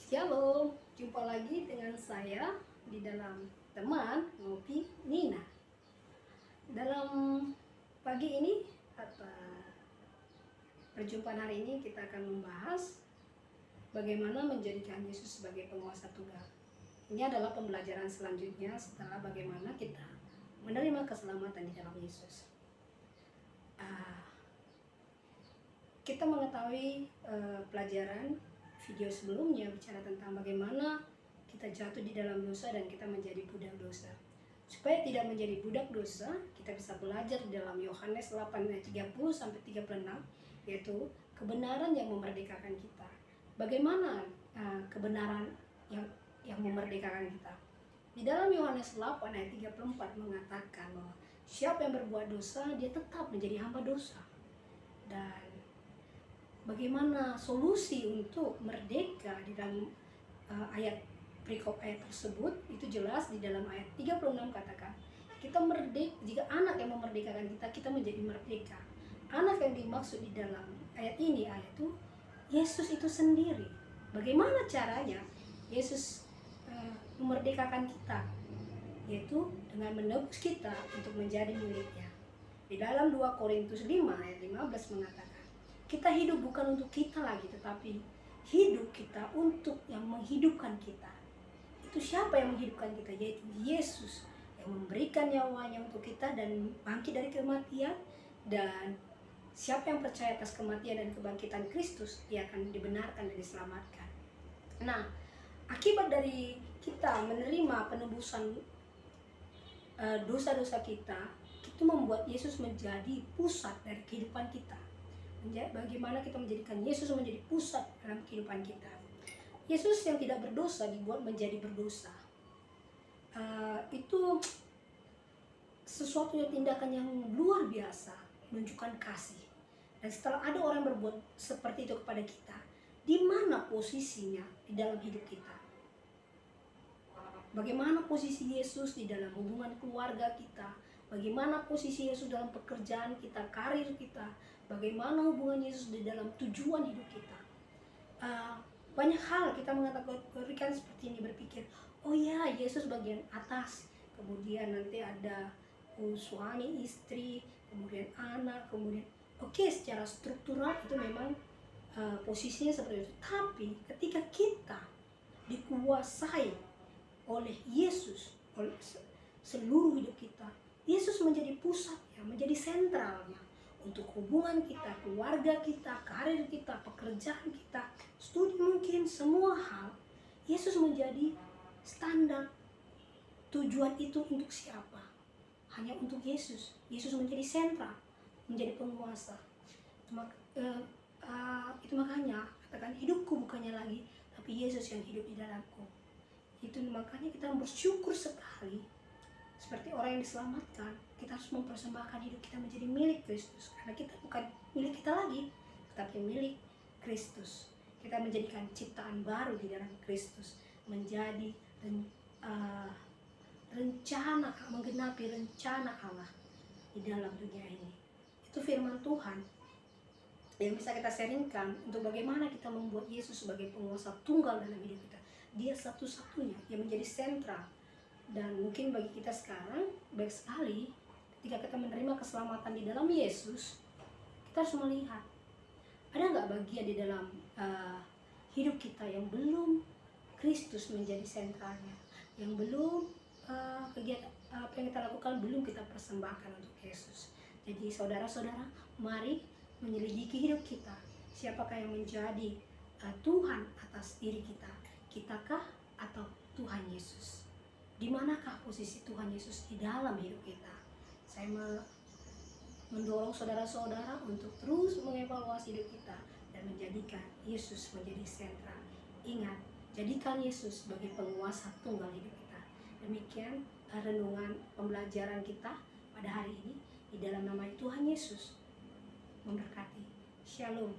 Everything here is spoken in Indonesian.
Shalom, jumpa lagi dengan saya di dalam teman ngopi Nina. Dalam pagi ini atau perjumpaan hari ini kita akan membahas bagaimana menjadikan Yesus sebagai penguasa tunggal. Ini adalah pembelajaran selanjutnya setelah bagaimana kita menerima keselamatan di dalam Yesus. Kita mengetahui pelajaran video sebelumnya bicara tentang bagaimana kita jatuh di dalam dosa dan kita menjadi budak dosa. Supaya tidak menjadi budak dosa, kita bisa belajar di dalam Yohanes 8 ayat 30 sampai 36, yaitu kebenaran yang memerdekakan kita. Bagaimana kebenaran yang memerdekakan kita? Di dalam Yohanes 8 ayat 34 mengatakan bahwa siapa yang berbuat dosa, dia tetap menjadi hamba dosa. Dan bagaimana solusi untuk merdeka di dalam ayat perikop ayat tersebut, itu jelas di dalam ayat 36 katakan, kita merdeka, jika anak yang memerdekakan kita, kita menjadi merdeka. Anak yang dimaksud di dalam ayat ini, ayat itu Yesus itu sendiri. Bagaimana caranya Yesus memerdekakan kita? Yaitu dengan menebus kita untuk menjadi miliknya. Di dalam 2 Korintus 5 ayat 15 mengatakan, kita hidup bukan untuk kita lagi, tetapi hidup kita untuk yang menghidupkan kita. Itu siapa yang menghidupkan kita? Yaitu Yesus yang memberikan nyawanya untuk kita dan bangkit dari kematian. Dan siapa yang percaya atas kematian dan kebangkitan Kristus, dia akan dibenarkan dan diselamatkan. Nah, akibat dari kita menerima penebusan dosa-dosa kita, itu membuat Yesus menjadi pusat dari kehidupan kita. Bagaimana kita menjadikan Yesus menjadi pusat dalam kehidupan kita. Yesus yang tidak berdosa dibuat menjadi berdosa. Itu sesuatu tindakan yang luar biasa, menunjukkan kasih. Dan setelah ada orang berbuat seperti itu kepada kita, di mana posisinya di dalam hidup kita? Bagaimana posisi Yesus di dalam hubungan keluarga kita? Bagaimana posisi Yesus dalam pekerjaan kita, karir kita? Bagaimana hubungan Yesus di dalam tujuan hidup kita? Banyak hal kita mengatakan seperti ini, berpikir, oh ya, Yesus bagian atas, kemudian nanti ada suami, istri, kemudian anak, kemudian secara struktural itu memang posisinya seperti itu. Tapi ketika kita dikuasai oleh Yesus, oleh seluruh hidup kita, Yesus menjadi pusatnya, menjadi sentralnya untuk hubungan kita, keluarga kita, karir kita, pekerjaan kita, studi mungkin, semua hal. Yesus menjadi standar. Tujuan itu untuk siapa? Hanya untuk Yesus. Yesus menjadi sentral, menjadi penguasa. Itu makanya katakan, hidupku bukannya lagi, tapi Yesus yang hidup di dalamku. Itu makanya kita bersyukur sekali. Seperti orang yang diselamatkan, kita harus mempersembahkan hidup kita menjadi milik Kristus. Karena kita bukan milik kita lagi, tetapi milik Kristus. Kita menjadikan ciptaan baru di dalam Kristus, menjadi rencana, menggenapi rencana Allah di dalam dunia ini. Itu firman Tuhan yang bisa kita sharingkan untuk bagaimana kita membuat Yesus sebagai penguasa tunggal dalam hidup kita. Dia satu-satunya yang menjadi sentral. Dan mungkin bagi kita sekarang, baik sekali ketika kita menerima keselamatan di dalam Yesus, kita harus melihat, ada nggak bagian di dalam hidup kita yang belum Kristus menjadi sentralnya, yang belum kegiatan apa yang kita lakukan belum kita persembahkan untuk Yesus. Jadi saudara-saudara, mari menyelidiki hidup kita. Siapakah yang menjadi Tuhan atas diri kita? Kitakah atau Tuhan Yesus? Di manakah posisi Tuhan Yesus di dalam hidup kita? Saya mendorong saudara-saudara untuk terus mengevaluasi hidup kita dan menjadikan Yesus menjadi sentral. Ingat, jadikan Yesus sebagai penguasa tunggal hidup kita. Demikian renungan pembelajaran kita pada hari ini. Di dalam nama Tuhan Yesus memberkati. Shalom.